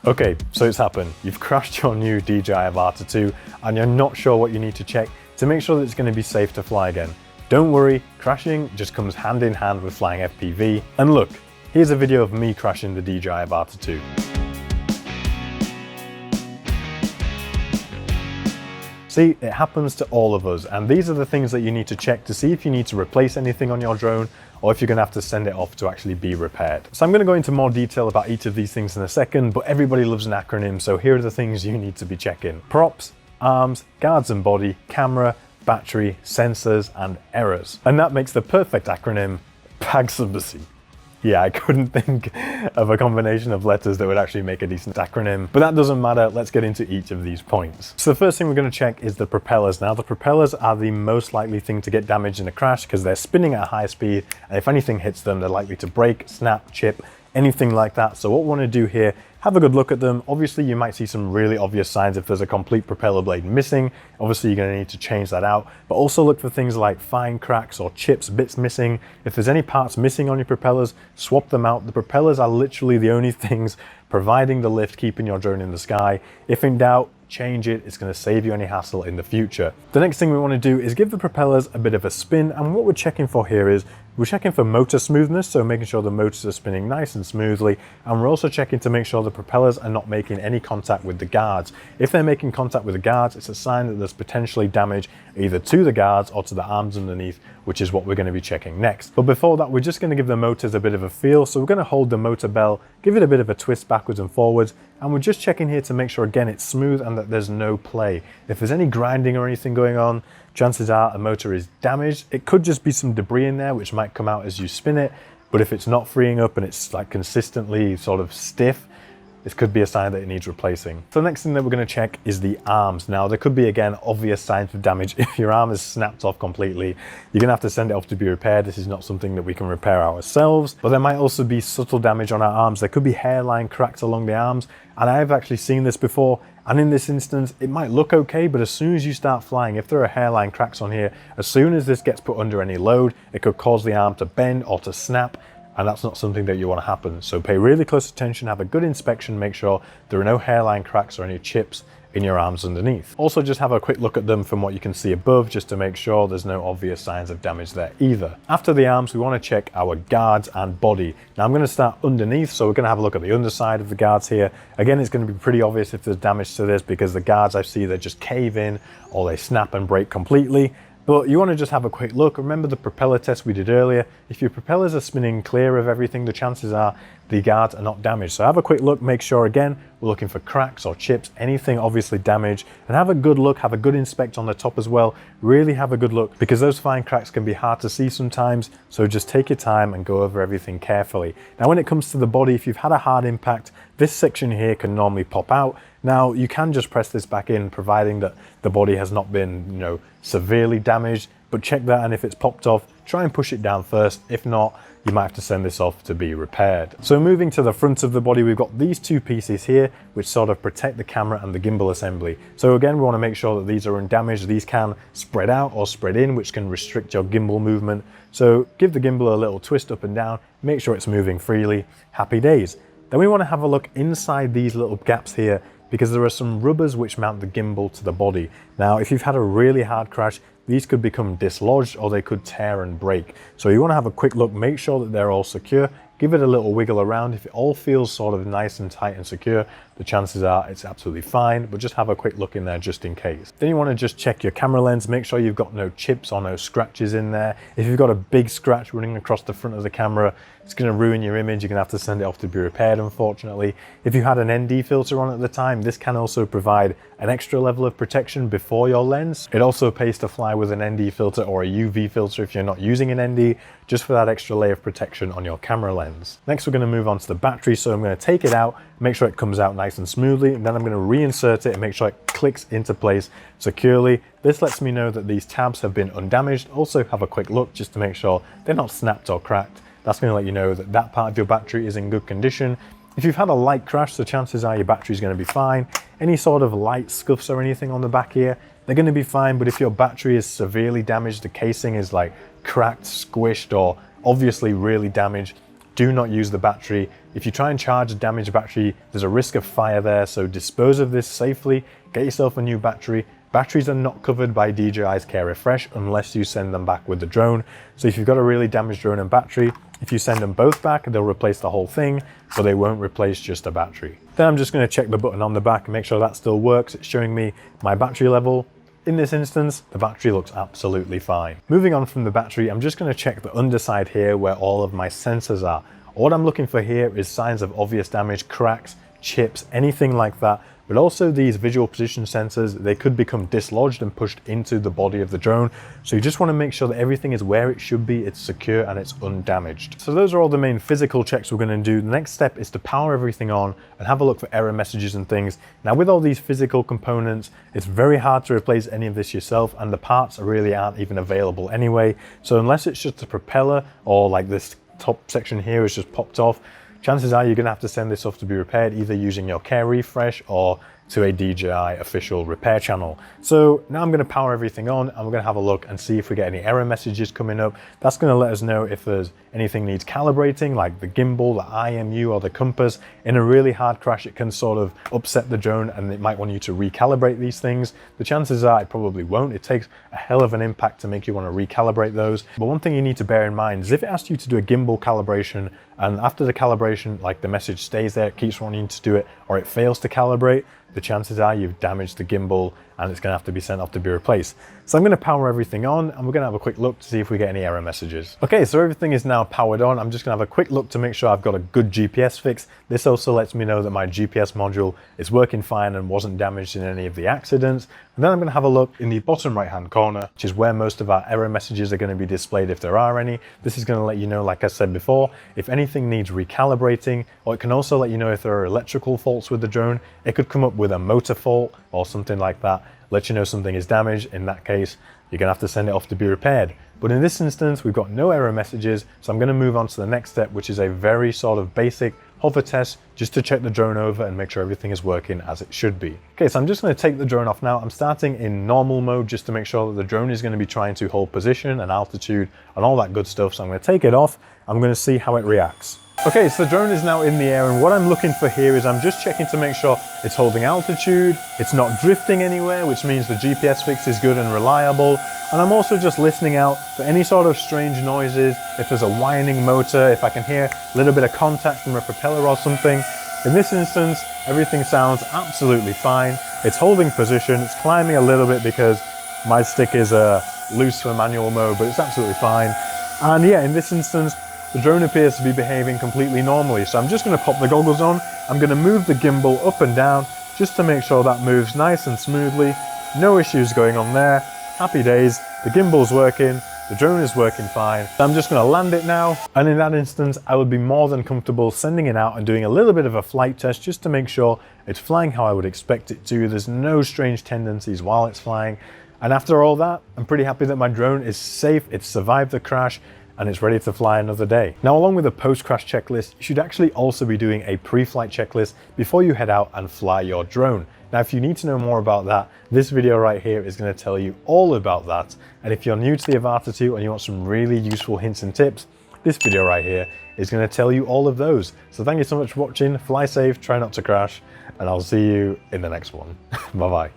Okay, so it's happened. You've crashed your new DJI Avata 2 and you're not sure what you need to check to make sure that it's going to be safe to fly again. Don't worry, crashing just comes hand in hand with flying FPV. And look, here's a video of me crashing the DJI Avata 2. See, it happens to all of us, and these are the things that you need to check to see if you need to replace anything on your drone or if you're going to have to send it off to actually be repaired. So I'm going to go into more detail about each of these things in a second, but everybody loves an acronym, so here are the things you need to be checking. Props, arms, guards and body, camera, battery, sensors, and errors. And that makes the perfect acronym, PAGSUBC. Yeah, I couldn't think of a combination of letters that would actually make a decent acronym, but that doesn't matter. Let's get into each of these points. So the first thing we're going to check is the propellers. Now, the propellers are the most likely thing to get damaged in a crash because they're spinning at a high speed, and if anything hits them, they're likely to break, snap, chip, anything like that. So what we want to do here, have a good look at them. Obviously, you might see some really obvious signs if there's a complete propeller blade missing. Obviously, you're going to need to change that out, but also look for things like fine cracks or chips, bits missing. If there's any parts missing on your propellers, swap them out. The propellers are literally the only things providing the lift, keeping your drone in the sky. If in doubt, change it. It's going to save you any hassle in the future. The next thing we want to do is give the propellers a bit of a spin, and what we're checking for here is we're checking for motor smoothness, so making sure the motors are spinning nice and smoothly, and we're also checking to make sure the propellers are not making any contact with the guards. If they're making contact with the guards, it's a sign that there's potentially damage either to the guards or to the arms underneath, which is what we're going to be checking next. But before that, we're just going to give the motors a bit of a feel, so we're going to hold the motor bell, give it a bit of a twist backwards and forwards, and we're just checking here to make sure, again, it's smooth and that there's no play. If there's any grinding or anything going on, chances are the motor is damaged. It could just be some debris in there which might come out as you spin it, but if it's not freeing up and it's like consistently sort of stiff, this could be a sign that it needs replacing. So the next thing that we're going to check is the arms. Now, there could be, again, obvious signs of damage. If your arm is snapped off completely, you're going to have to send it off to be repaired. This is not something that we can repair ourselves, but there might also be subtle damage on our arms. There could be hairline cracks along the arms, and I've actually seen this before. And in this instance, it might look okay, but as soon as you start flying, if there are hairline cracks on here, as soon as this gets put under any load, it could cause the arm to bend or to snap, and that's not something that you want to happen. So pay really close attention, have a good inspection, make sure there are no hairline cracks or any chips in your arms underneath. Also, just have a quick look at them from what you can see above, just to make sure there's no obvious signs of damage there either. After the arms, we want to check our guards and body. Now, I'm going to start underneath, so we're going to have a look at the underside of the guards here. Again, it's going to be pretty obvious if there's damage to this because the guards I see, they just cave in or they snap and break completely. But you want to just have a quick look. Remember the propeller test we did earlier. If your propellers are spinning clear of everything, the chances are the guards are not damaged. So have a quick look, make sure, again, we're looking for cracks or chips, anything obviously damaged, and have a good look, have a good inspect on the top as well. Really have a good look because those fine cracks can be hard to see sometimes. So just take your time and go over everything carefully. Now, when it comes to the body, if you've had a hard impact, this section here can normally pop out. Now, you can just press this back in, providing that the body has not been, severely damaged, but check that, and if it's popped off, try and push it down first. If not, you might have to send this off to be repaired. So moving to the front of the body, we've got these two pieces here, which sort of protect the camera and the gimbal assembly. So again, we want to make sure that these are undamaged. These can spread out or spread in, which can restrict your gimbal movement. So give the gimbal a little twist up and down, make sure it's moving freely. Happy days. Then we want to have a look inside these little gaps here, because there are some rubbers which mount the gimbal to the body. Now, if you've had a really hard crash, these could become dislodged or they could tear and break. So you want to have a quick look, make sure that they're all secure, give it a little wiggle around. If it all feels sort of nice and tight and secure, the chances are it's absolutely fine, but just have a quick look in there just in case. Then you want to just check your camera lens, make sure you've got no chips or no scratches in there. If you've got a big scratch running across the front of the camera, it's going to ruin your image. You're going to have to send it off to be repaired, unfortunately. If you had an ND filter on at the time, this can also provide an extra level of protection before your lens. It also pays to fly with an ND filter or a UV filter if you're not using an ND, just for that extra layer of protection on your camera lens. Next, we're going to move on to the battery. So I'm going to take it out, make sure it comes out nice and smoothly, and then I'm going to reinsert it and make sure it clicks into place securely. This lets me know that these tabs have been undamaged. Also have a quick look just to make sure they're not snapped or cracked. That's going to let you know that that part of your battery is in good condition. If you've had a light crash, the chances are your battery is going to be fine. Any sort of light scuffs or anything on the back here, they're going to be fine. But if your battery is severely damaged, the casing is like cracked, squished, or obviously really damaged, do not use the battery. If you try and charge a damaged battery, there's a risk of fire there, so dispose of this safely, get yourself a new battery. Batteries are not covered by DJI's Care Refresh unless you send them back with the drone. So if you've got a really damaged drone and battery, if you send them both back, they'll replace the whole thing, but they won't replace just a battery. Then I'm just going to check the button on the back and make sure that still works. It's showing me my battery level. In this instance, the battery looks absolutely fine. Moving on from the battery, I'm just going to check the underside here where all of my sensors are. What I'm looking for here is signs of obvious damage, cracks, chips, anything like that. But also these visual position sensors, they could become dislodged and pushed into the body of the drone. So you just want to make sure that everything is where it should be, it's secure and it's undamaged. So those are all the main physical checks we're going to do. The next step is to power everything on and have a look for error messages and things. Now with all these physical components, it's very hard to replace any of this yourself, and the parts really aren't even available anyway. So unless it's just a propeller or like this top section here is just popped off, chances are you're going to have to send this off to be repaired, either using your Care Refresh or to a DJI official repair channel. So now I'm going to power everything on and we're going to have a look and see if we get any error messages coming up. That's going to let us know if there's anything needs calibrating, like the gimbal, the IMU or the compass. In a really hard crash, it can sort of upset the drone and it might want you to recalibrate these things. The chances are it probably won't. It takes a hell of an impact to make you want to recalibrate those. But one thing you need to bear in mind is if it asks you to do a gimbal calibration and after the calibration, like the message stays there, it keeps wanting to do it, or it fails to calibrate, the chances are you've damaged the gimbal and it's going to have to be sent off to be replaced. So I'm going to power everything on and we're going to have a quick look to see if we get any error messages. Okay, so everything is now powered on. I'm just going to have a quick look to make sure I've got a good GPS fix. This also lets me know that my GPS module is working fine and wasn't damaged in any of the accidents. And then I'm going to have a look in the bottom right hand corner, which is where most of our error messages are going to be displayed if there are any. This is going to let you know, like I said before, if anything needs recalibrating, or it can also let you know if there are electrical faults with the drone. It could come up with a motor fault or something like that, let you know something is damaged. In that case, you're going to have to send it off to be repaired. But in this instance, we've got no error messages, so I'm going to move on to the next step, which is a very sort of basic hover test just to check the drone over and make sure everything is working as it should be. Okay, so I'm just going to take the drone off now. I'm starting in normal mode just to make sure that the drone is going to be trying to hold position and altitude and all that good stuff. So I'm going to take it off. I'm going to see how it reacts. Okay, so the drone is now in the air, and what I'm looking for here is I'm just checking to make sure it's holding altitude, it's not drifting anywhere, which means the GPS fix is good and reliable. And I'm also just listening out for any sort of strange noises, if there's a whining motor, if I can hear a little bit of contact from a propeller or something. In this instance, everything sounds absolutely fine. It's holding position, it's climbing a little bit because my stick is loose for manual mode, but it's absolutely fine. And yeah, in this instance, the drone appears to be behaving completely normally. So I'm just going to pop the goggles on. I'm going to move the gimbal up and down just to make sure that moves nice and smoothly. No issues going on there. Happy days. The gimbal's working. The drone is working fine. I'm just going to land it now. And in that instance, I would be more than comfortable sending it out and doing a little bit of a flight test just to make sure it's flying how I would expect it to. There's no strange tendencies while it's flying. And after all that, I'm pretty happy that my drone is safe. It's survived the crash and it's ready to fly another day. Now, along with a post-crash checklist, you should actually also be doing a pre-flight checklist before you head out and fly your drone. Now, if you need to know more about that, this video right here is going to tell you all about that. And if you're new to the Avata 2 and you want some really useful hints and tips, this video right here is going to tell you all of those. So thank you so much for watching. Fly safe, try not to crash, and I'll see you in the next one. Bye-bye.